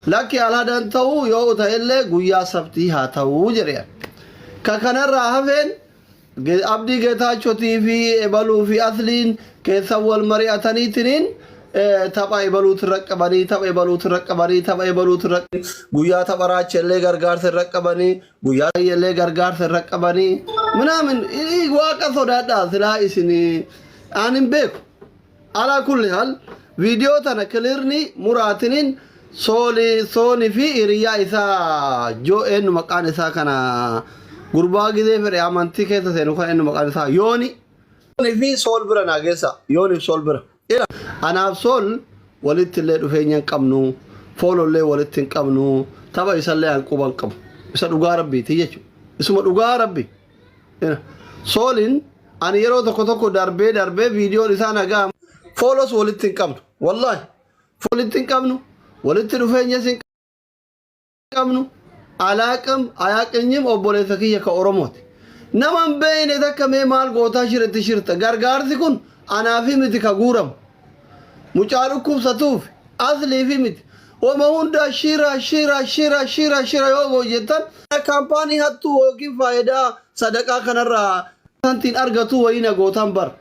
لكن على دانتو يو تهيلة قويا سبتي هاتو جريان ككنا راهفين أبدي قطع شوتي في إبلو في أثلين كثوال مرياتني تنين تبا إبلو تركباني تبا إبلو تركباني تبا إبلو ترك قويا تبارا چلے غرغار تركباني قويا يلے غرغار تركباني منامن واقع صدادا سلا إسني آنم بيكو على كل حال فيديو تنكلرني مراتنين سوني في إريا إسا جو إنو مكان إسا كنا غربا كده في ريامانتي كده سينو كان إنو مكان إسا يوني في سول برا ناقصا يوني سول برا إلا أنا سول ولدت اللي رفينيان كمنو فولو اللي ولدتين كمنو تبا إسا اللي أنقوبان كم إسا دوغا ربي تيجيشو إسا دوغا ربي سولين أنا يرو تكو دربي فيديو إسا ناقام فولوس ولدتين كمنو والله ولدتين كمنو ولدت رفينيا سين كمنو علاقم علاقنيم أبولي ثقية كأورموت نمان بين إذا كمي مال قوتا شرطة غرغار ثكون أنا في متي كغورم مچاركم ستوف أصلي في متي وما هندا شيرا يوغو جتن كامباني هاتو وكي فايدا صدقا كنرا سنتين أرغتو وينا قوتان بر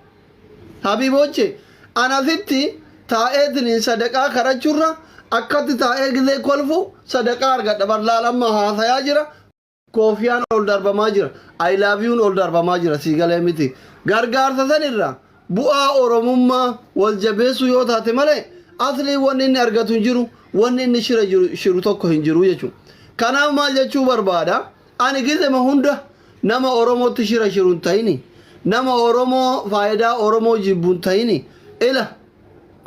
حبيبوچه أنا ثتي تايدني صدقا كرچورا akkatti taa'ee gizee kolfu sadaqaa argadha barlaalamma haasayaa jira koofiyaan ol darbamaa jira I love you ol darbamaa jira siigalee miti gargaarsa sanirra bu'aa oromummaa wal jabeessu yoo taate malee asli wanni inni argatu hin jiru wanni inni shiru tokko hin jiru jechuudha kanaaf maal jechuu barbaada ani gizema hunda nama oromootti shiru hin ta'ini nama oromoo faayidaa oromoo jibbu hin ta'ini ila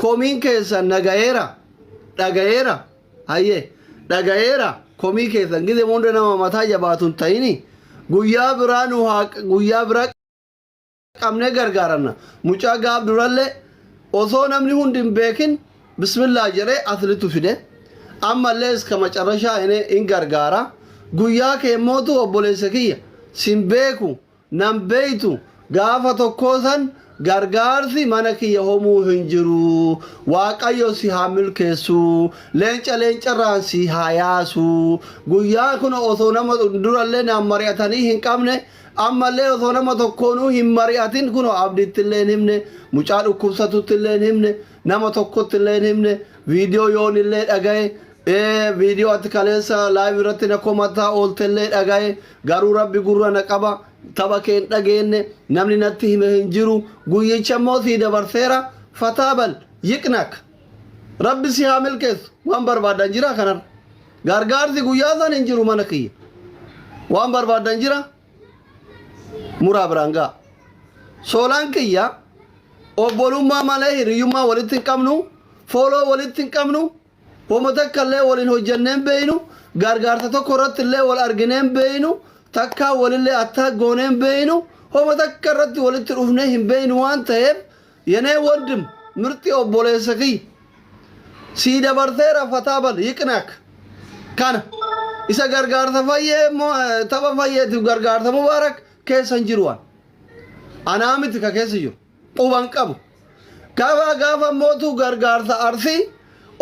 komiin keessan nagayeera dhagayeera hayye dhagayeera komii keessan gizee hunda nama mataa jabaatun ta'ini guyyaa biraa qabne gargaaranna mucaa gaaf durallee osoo namni hundi hin beekin bismillah jedhee aslitu fide ammallee iska macarrashaa in gargaara guyyaa keemmootu obboleessa kiyya sin beeku nan beeytu gaafa tokkoosan gargaarsi mana kiyya homuu hin jiru waaqayyo si haa milkeessu leenca si haa yaasu guyyaa kun osoo nama durallee naan mari'atanii hin qabne ammallee osoo nama tokkoonuu hin mari'atin kun abdittillee hin himne mucaa dhukkubsatuttillee hin himne nama tokkottillee hin himne viidiyoo yoonillee dhagaye viidiyoo ati kaleessa laayiv irratti na komataa ooltellee dhagaye garuu rabbi gurra na qaba taba keen dhageenne namni natti hime hin jiru guyyicha immoo sii dabarseera fataabal yiqnak rabbi si haa milkeessu waan barbaadan jira kanar gargaarsi guyyaa san hin jiru mana kiyya waan barbaadan jira muraa biraangaa soolaan kiyya obbolummaa malee hiriyyummaa walitti hin qabnu fooloo walitti hin qabnu homo takkallee waliin hojjanneen beeynu gargaarsa tokko irratti illee wal argineen beeynu takka walillee atta gooneen beeynu homo takka irratti walitti dhufnee hin beeynu waan ta'eef yenee wondim mirti obboleessa kiyya sii dabarseera fataabal yiqnaak kana isa gargaarsa fayyee tapha fayyeetiif gargaarsa mubaarak keessa hin jiru waan anaa miti ka keessa jiru quban qabu gaafa mootuu gargaarsa arsii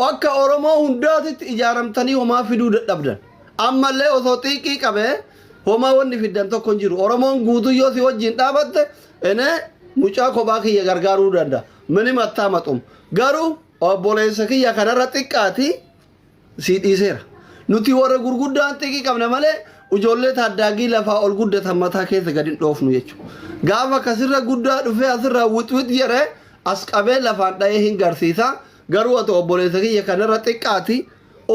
akka oromoo hundaatitti ijaaramtanii homaa fiduu dadhabdan ammallee osoo xiiqii qabee homaa wanni fiddan tokko hin jiru oromoon guutuu yoo si wajjin dhaabatte ene mucaa kophaa kiyya gargaaruu danda'a mini mattaa maxum garuu obboleessa kiyya kanarra xiqqaati sii dhiiseera nuti warra gurguddaan xiiqii qabna malee ijoollee taaddaagii lafaa ol guddatan mataa keessa gadi dhoofnu jechuudha gaafa kasirra guddaa dhufee asirraa wixwix jedhee as qabee lafaan dha'ee hin garsiisa garuu ati obboleessa kiyya kanarra xiqqaati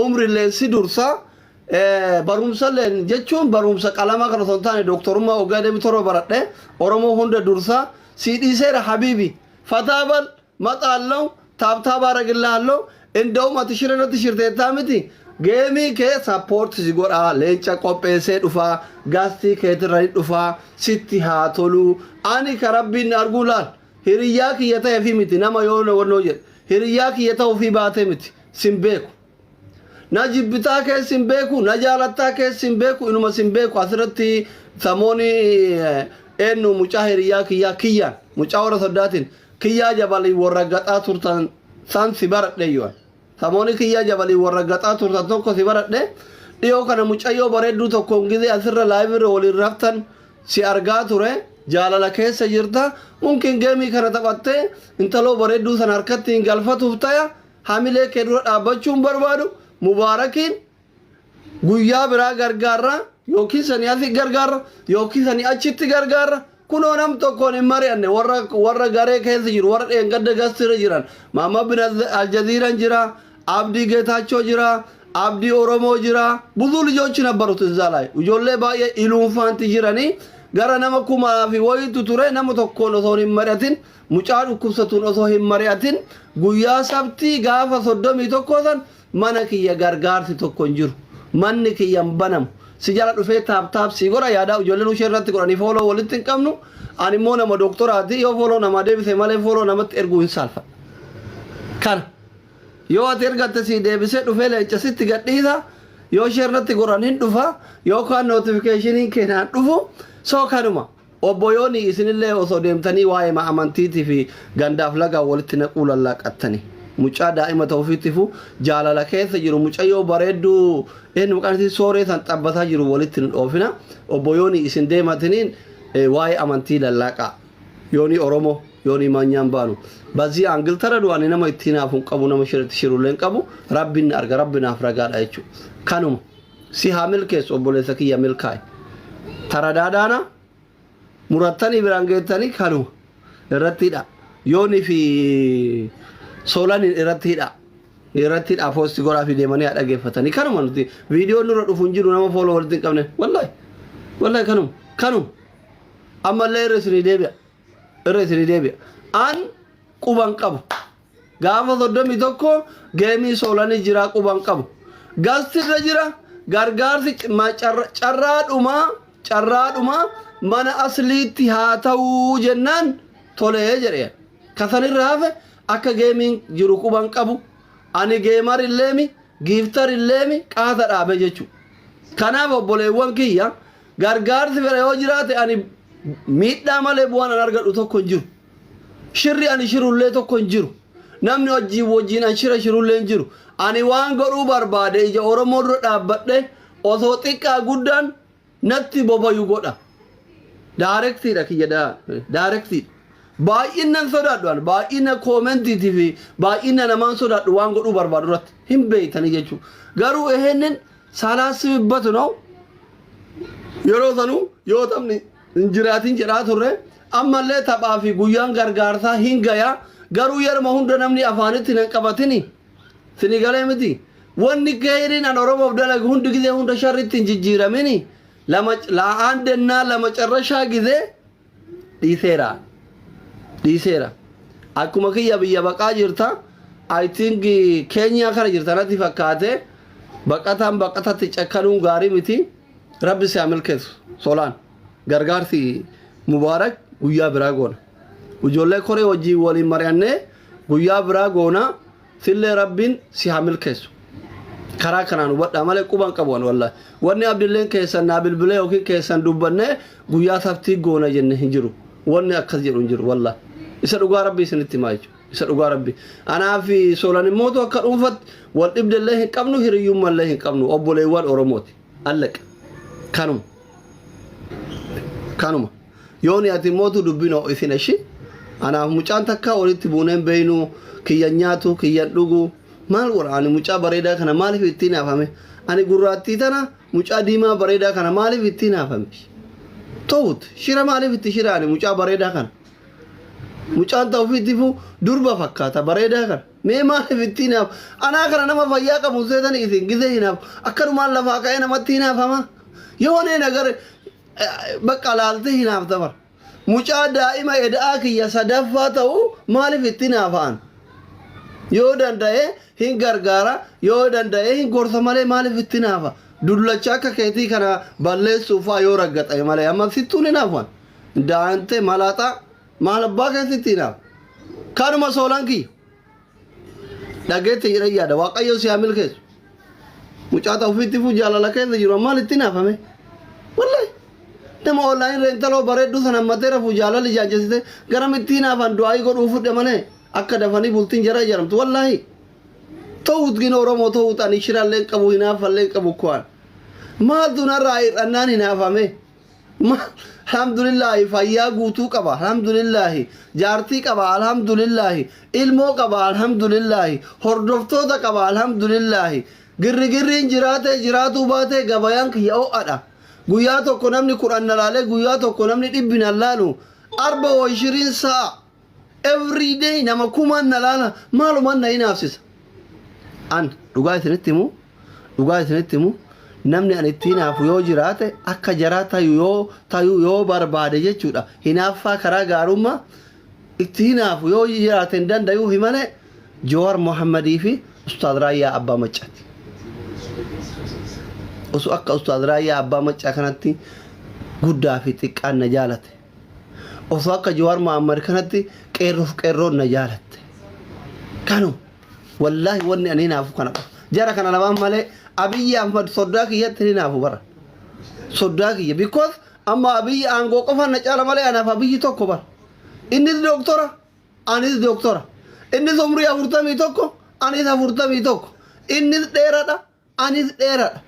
umrilleen si dursa barumsalleen jechuun barumsa qalama kana osoo hin taane dooktorummaa waggaa 27 baradhe oromoo hunda dursa sii dhiiseera habiibi fataabal maxaallau taabtaabaa ragillaallau inda'um ati shirarratti shirteettaa miti geemii kee sappoorti si godhaa leenca qopheessee dhufaa gaastii keetirra dhufaa sitti haa toluu ani ka rabbiin arguu laal hiriyyaa kiyya ta'ee fi miti nama yoo wannoo jedhe hiriyyaa kiyya ta'uu fi baatee miti sin beeku na jibbitaa keessa hin beeku na jaalattaa keessa hin beeku inuma sin beeku asirratti samooni eenyu mucaa hiriyaa kiyyaan mucaa warra soddaatiin kiyyaa jabalii warra gaxaa turtan san si baradhe yoo samooni kiyyaa jabalii warra gaxaa turtan tokko si baradhe dhiyoo kana mucayyoo bareedduu tokkoon gizee asirra laayibirra waliin raftan si argaa ture jaalala keessa jirta mumkin geemii kana taphattee intaloo bareedduu san harkatti hin galfatuuf taya hamilee kee dura dhaabbachuun barbaadu mubaarakiin guyyaa biraa gargaarra yookiin sanii asii gargaarra yookiin sanii achitti gargaarra kunoo nam tokkoon hin mari'anne warra garee keessa jiru warra dheengadda gastira jiran Maamad bin Aljaziiraan jira Abdii Geetaachoo jira Abdii Oromoo jira ብዙ ልጆች ነበሩት እዛ ላይ ijoollee baay'ee iluunfaanti jiranii gara nama kumaa fi wayitu ture nama tokkoon osoo hin mari'atin mucaa dhukkubsatuun osoo hin mari'atin guyyaa sabtii gaafa 31 san mana kiyya gargaarsi tokko hin jiru manni kiyya hin banamu si jala dhufee taap si godha yaada ijoolleen ishee irratti godhanii fooloo walitti hin qabnu ani immoo nama doktoraati yoo fooloo nama deebise malee fooloo namatti erguu hin saalfa kana yoo ati ergatte si deebisee dhufee leencasitti gadhiisa yoo ishee irratti godhan hin dhufa yookaan notifikashiniin keenaan dhufu soo kanuma obboyooni isinillee osoo deemtanii waa'ee amantiitii fi gandaaf lagaa walitti naquu lallaaqattanii mucaa daa'ima ta'uufiitifu jaalala keessa jiru mucayyoo bareedduu maqaan sooree san xabbataa jiru walitti hin dhoofina obboyooni isin deematiniin waa'ee amantii lallaaqaa yooni Oromoo yooni Maanyaan baanu bazii angiltara du'anii nama ittiin haafuun qabu nama shirratti shirullee hin qabu rabbiin arga rabbinaaf ragaadha jechuudha kanuma si haa milkeessu obboleessa kiyya milkaa'e taradaadaana murattanii biraan geettanii kanuma irrattidha yooni fi solan irrattidha poosti godhaa fi deemanii dhageeffatanii kanuma nuti viidiyoo nurra dhufuun jiru nama fooloo walitti hin qabne wallahi kanuma ammallee irra isinii deebi'a an quban qabu gaafa 31 geemii solanii jira quban qabu gastirra jira gargaarsi carraadhuma mana asliitti haa ta'uu jennaan tolee jedhee kasanirra hafe akka geemiin jiru quban qabu ani geemar illeemi giiftar illeemi qaata dhaabe jechuudha kanaaf obboleewwan kiyya gargaarsi fedha yoo jiraate ani miidhaa malee bu'aan an argadhu tokko hin jiru shirri ani shirullee tokko hin jiru namni wajjiin an shirullee hin jiru ani waan godhuu barbaade ija Oromoo dura dhaabbadhe osoo xiqqaa guddaan natti bobayu godha daarektiidha kiyya daarektiidha baay'inaan sodaadhu an baay'ina koomentiitii fi baay'ina namaan sodaadhu waan godhuu barbaadu irratti hin beeytanii jechuudha garuu ehenen salaasibbatu no yeroo sanuu yoo tamni hin jiraatin jedhaa turre ammallee taphaa fi guyyaan gargaarsaa hin gayaa garuu yeruma hunda namni afaanitti hin qabatini sini galee miti wanni keeriin an Oromoof dalagu hundi gizee hunda sharritti hin jijjiiramini la'aan dennaa lama carrashaa gizee dhiiseera akkuma kiyya biyya baqaa jirta I think Kenya kana jirta natti fakkaate baqatatti cakkanuun gaarii miti rabbi si milkeessu solaan gargaarsi mubaarak guyyaa biraa goona ijoollee koree wajjin waliin mari'annee guyyaa biraa goona sillee rabbiin si milkeessu karaa kanaan hubadhaa malee quban qabuun wallahi wanni abdilleen keessan naa bilbilee yookiin keessan dubbannee guyyaa sabtii goona jenne hin jiru wanni akkas jedhu hin jiru wallahi isa dhugaa rabbii isinitti himaa jechuudha isa dhugaa rabbii anaa fi solan immootu akka dhuunfatti wal dhibdellee hin qabnu hiriyyummallee hin qabnu obboleewwan Oromooti allaqa kanuma yooni ati mootu dubbino isin ashi anaaf mucaan takka walitti buuneen beeynu kiyyan nyaatu kiyyan dhugu maal godha ani mucaa bareedaa kana maaliif ittiin haafame ani gurraattii tana mucaa diimaa bareedaa kana maaliif ittiin haafame ta'ut shira maaliif itti shira ani mucaa bareedaa kana mucaan ta'uufitifu durba fakkaata bareedaa kana mee maaliif ittiin haaf anaa kana nama fayyaa qabu seetanii isin gizee hinaaf akkanumaan lafaa ka'ee namatti hinaafama yoonee nagar bakka laalte hinaaf dabar mucaa daa'ima eda'aa kiyya sadaffaa ta'uu maaliif ittiin haafaan yoo danda'e hin gargaara yoo danda'e hin gorsa malee maaliif ittiin haafa dullacha akka keetii kana balleessuufaa yoo raggaxame malee amma sittuun hin haafan daa'ante malaaxaa maal abbaa keessatti hinaaf kanuma soolan kiyya dhageetti jedhan yaada waaqayyo si haa milkeessu mucaa ta'uufitti fu jaalala keessa jiru maal ittiin haafame wallahi nama online rentaloo bareeddu sana ammatee rafuu jaalala ijaajjasite garamittiin afaan du'aa godhuu fudhe malee akka dafanii bultiin jara jedhamtu wallaahi ta'uut gina oromoo ta'uut ani shiraallee qabu hinaafallee qabu kuwaan maaltu narraa hir'annaan hinaafame alhamdulillahi fayyaa guutuu qaba alhamdulillahi jaartii qaba alhamdulillahi ilmoo qaba alhamdulillahi hordoftoota qaba alhamdulillahi girrigirriin jiraatuu baate gabayaan kiyya o'adha guyyaa tokko namni kudhan nalaalee guyyaa tokko namni dhibbi nalaalu 24 sa'a every day nama kumaan nalaala maalumaan na hinaafsisa an dhugaa isinitti himu namni an ittiin hafu yoo jiraate akka jaraa tayu yoo barbaade jechuudha hinaaffaa karaa gaarummaa ittiin hafu yoo jiraate hin dandayuu himane Jawaar Mohammadii fi Ustaad Raayyaa Abbaa Maccaati osoo akka Ustaad Raayyaa Abbaa Maccaa kanatti guddaa fi xiqqaan na jaalate osoo akka Jawaar Mohammad kanatti qeerroon na jaalatte kanu wallahi wanni ani hinaafu kana jara kana lamaan malee Abiy Ahmad soddaa kiyyatti hinaafu bara soddaa kiyya because amma Abiy aangoo qofa na caala malee anaaf Abiy tokko bara innis doktora anis doktora innis umrii 41 anis 41 innis dheeradha anis dheeradha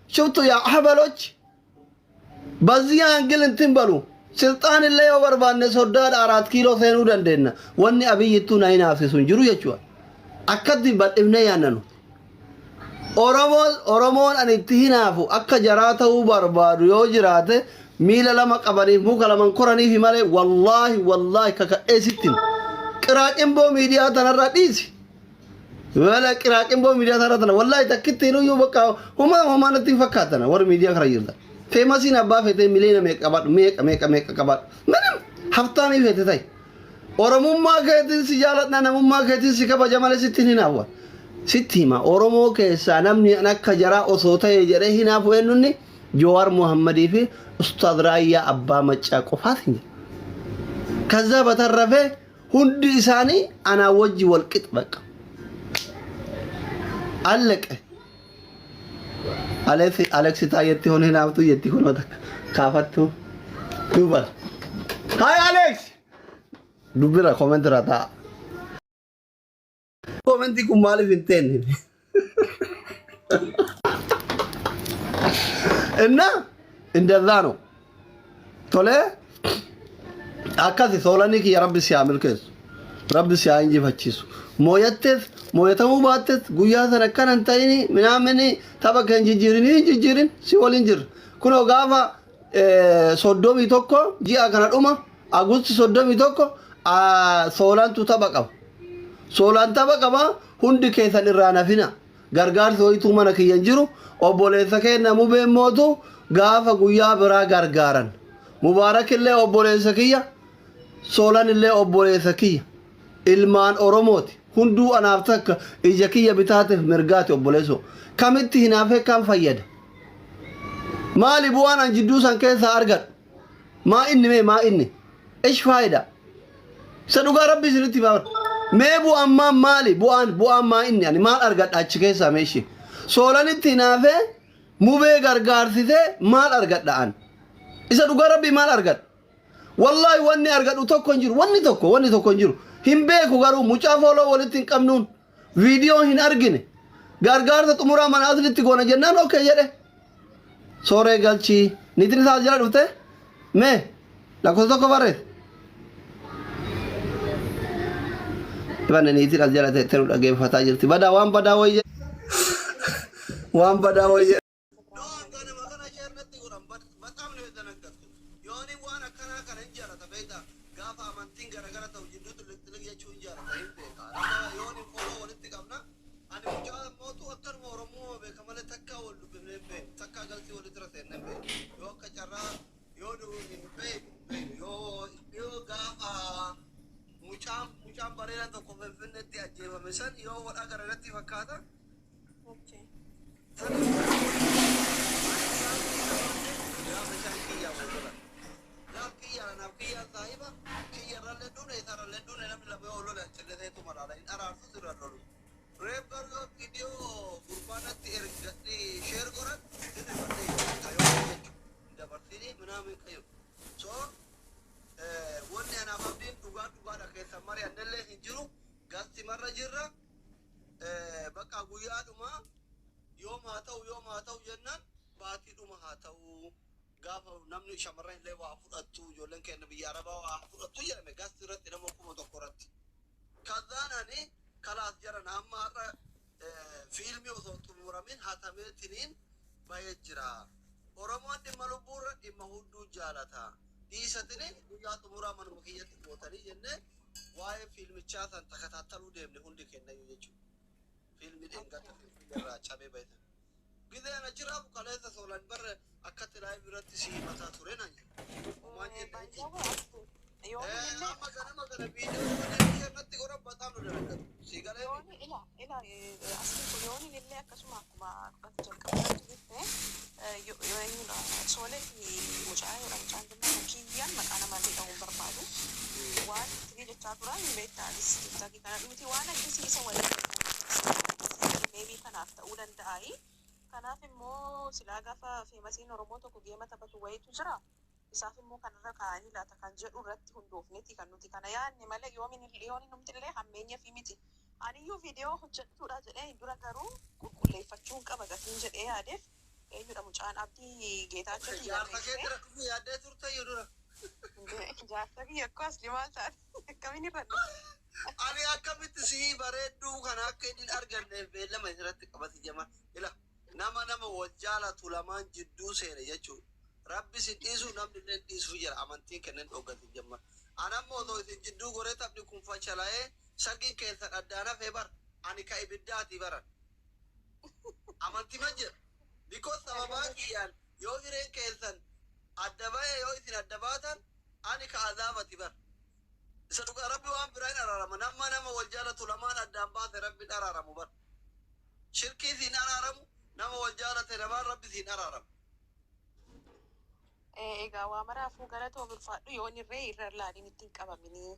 شفتوا يا حبلوش بزيان قل انتم بلو سلطان اللي وبربان سوداد 4 كيلو ثينو دندنا واني أبي يتونا ينافسون جرو يجوا أكدين بات ابني ياننو Oromoon an itti hinaafu akka jaraata uu barbaadu yoo jiraate miila lama qabaniif muka laman koraniif malee wallaahi kaka'eessittiin qiraaqimboo miidiyaa tanarraa dhiisi wala qiraaqimboo miidiyaa tanarraa tana wallaahi takkittiin iyyuu bakka humaa natti fakkaatana warri miidiyaa kara jirta feemasiin abbaa feetee miliina meeqa qabaadhu manim haftaanii feete ta'i oromummaa keetiin si jaaladha namummaa keetiin si kabaja malee sittiin hinaafuwa Sittima Oromoo keessaa namni akka jaraa osoo ta'e jedhee hinaafu eenyunni Jawaar Mohammadii fi Ustaad Raayyaa Abbaa Maccaa qofaati. ከዛ በተረፈ ሁንዲ ኢሳኒ አና ወጅ ወልቅጥ በቃ አለቀ። አሌክስ ታየት ሆነ ናፍቱ የት ሆነ ካፈቱ ዱባ ሃይ አሌክስ ዱብራ ኮሜንት ራታ ኮሜንት ኩማል ፊንቴን እና እንደዛ ነው ቶለ አካዚ ሶላኒክ የረብ ሲያምል ከስ ረብ ሲያንጂ ፈቺሱ ሞየተስ ሞየተሙ ባተስ ጉያ ተነከን እንታይኒ ምናምን ተበከን ጅጅሪን ሲወልንጅር ኩኖ ጋፋ ሶዶሚ ቶኮ ጂአ ከነዱማ አጉስት ሶዶሚ ቶኮ ሶላንቱ ተበቀው ሶላን ተበቀባ ሁንድ ከሰን ራናፊና ጋርጋር ሶይቱ ማነ ከየንጅሩ ኦቦሌሰ ከነ ሙበሞቱ ጋፋ ጉያ ብራ ጋርጋራን ሙባረክ ለ ኦቦሌሰ ከያ ሶላን ለ ኦቦሌሰ ከያ ilmaan oromooti hunduu anaaf takka ija kiyya bitaatiif mirgaati obboleeso kamitti hinaafee kan fayyada maali bu'aan an jidduu san keessa argadhu maa inni ish faayida isa dhugaa rabbi isinitti baafadha mee bu'aan maali bu'aan maa inni ani maal argadha achi keessaa meeshi soolanitti hinaafee mubee gargaarsisee maal argadha an isa dhugaa rabbi maal argadha wallaahi wanni argadhu tokko hin jiru wanni tokko hin jiru himbeeku garuu mucaa fooloo walitti hin qabnuun viidiyoo hin argine gargaarsa xumuraa mana aslitti goona jennaan ookee jedhe sooree galchii niitiin isaa jala dhufte mee lakkoofsa tokko barreesse ibanne niitiin as jala teettee nu dhageeffataa jirti badaa waan badaa wayye waan badaa wayye mucaan bareeda tokko finfinneetti ajjeefame san yoo wadhaa gara irratti fakkaata tini ምናምን ከዩ ሶ wanni anaaf abdiin dhugaadha keessa mari'annellee hin jiru gasti marra jirra bakka guyyaadhuma yoom haa ta'u jennaan baatiidhuma haa ta'u gaafa namni shamarran illee waa fudhattu ijoolleen keenya biyya arabaa waa fudhattu jedhame gasti irratti nama 1,000 irratti kazzaan ani kalaas jaran amma har'a fiilmii osoo xumuramin hatameetiniin bahee jira oromoon dhimma lubbuurra dhimma hudduu jaalata dhiisatini guyyaa xumuraa manuma kiyyatti gootanii jenne waa'ee fiilmichaa san takataattaluu deemne hundi kennayyuu jechuudha. Fiilmi dhengata irraa cabee bahetan. Gizeen achirraa buqaleessa soolan barre akkatti laayii biratti si mataa ture naan jedhu. Homaan jennaan amma ganama kana viidiyoo irratti qoran bataam nu dalagatu. Si galee asii kun yooniin illee akkasuma akkuma jalqabaa jirte soolee fi mucaa jedhamu mucaan jennaan kiyyaan maqaa namallee ta'uu barbaadu waan itti jechaa turan beektaanis tiktaakii kana dhumti waan akkasii isa waliin meebii kanaaf ta'uu danda'aayi kanaaf immoo silaa gaafa feemasiin oromoo tokko geema taphatu wayiitu jira isaaf immoo kanarra kaa'anii laata kan jedhu irratti hundoofneeti kan nuti kana yaadne malee yooni numti illee hammeenya fi miti aniyyuu viidiyoo hojjechuudha jedhee dura garuu qulqulleeffachuun qaba gatiin jedhee yaadeef eenyudha mucaan abdii geetaachoo yaaddee turte dura jaarsa kiyya akkoo asli maal taate akkamiin irra ani akkamitti si bareedduu kana akka inni arganne beellama irratti qabati jama ila nama wal jaalatu lamaan jidduu seene jechuudha rabbi si dhiisu namni illee dhiisuu jira amantiin kennan dhoggati jamma anammoo osoo isin jidduu goree taphni kun fashalaa'ee sagin keessa addaana fee bar ani ka ibiddaati baran amantii ma jira because sababaa kiyyaan yoo hireen keessan adda ba'e yoo isin adda baatan ani ka azaabati bar isa dhuga rabbi waan biraa hin araarama nama wal jaalatu lamaan addaan baase rabbi araaramu bar shirkii siin araaramu nama wal jaalate namaan rabbi siin araaramu egaa waa maraafuu galatoo ulfaadhu yoon irree irra laaliin ittiin qabaminii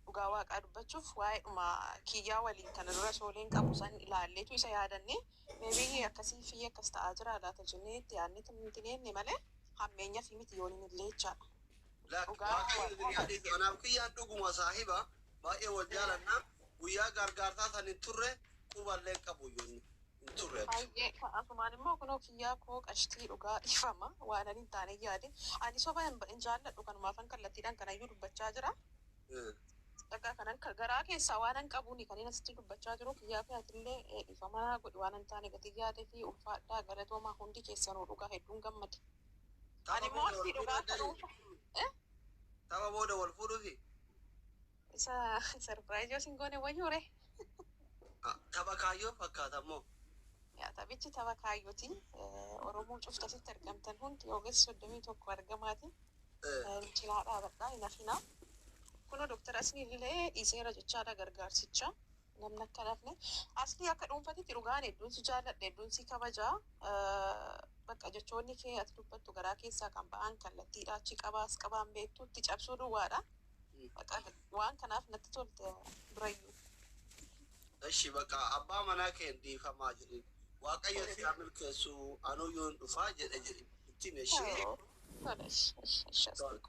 dhugaa waaqaa dubbachuuf waa'eedhuma kiyyaa waliin kana dura sooleen qabu san ilaalleetu isa yaadanne meebii akkasii fi akkas ta'aa jira laata jennee itti yaadne tintinenne malee hammeenya fi miti yooniin illee jechaadha. Anaaf kiyyaan dhuguma saahiba baay'ee wal jaalannaa guyyaa gargaartaa san hin turre quballee qabu yoonni. Asumaan immoo kunoo kiyyaa koo qashtii dhugaa ifama waan ani hin taane yaade ani soba hin jaalladhu kanumaafan kallattiidhaan kanayyuu dubbachaa jira. Dhagaa kanan garaa keessaa waan hin qabuuni kan inni asitti dubbachaa jiru kiyyaa fi atillee ifamaa godhi waan hin taane gatii yaadee fi ulfaadhaa galatoomaa hundi keessanuu dhugaa hedduun gammade. Ani immoo asii dhugaa ta'uu tapha booda wal fuudhuufi. Isa sarpiraayizii osin goone wayyuure. Tapha kaayyoo fakkaata immoo. Taphichi tapha kaayyooti. Oromoo cufta asitti argamtan hundi ogeessi 31 argamaati. Cinaa dhaabadhaa hin hafinaa. Kunoo Dooktar Asliin illee dhiiseera jechaadha gargaarsicha. Namni akka lafne Aslii akka dhuunfatitti dhugaan hedduun si jaalladha hedduun si kabajaa. Bakka jechoonni kee ati dubbattu garaa keessaa kan ba'an kallattiidha achi qabaan beektuutti cabsuu duwwaadha. Waan kanaaf natti tolte durayyuu. Eshi bakka abbaa manaa kee dhiifamaa jirin waaqayyo si milkeessu anuu yoon dhufaa jedhe jedhi itti meeshee. Tola.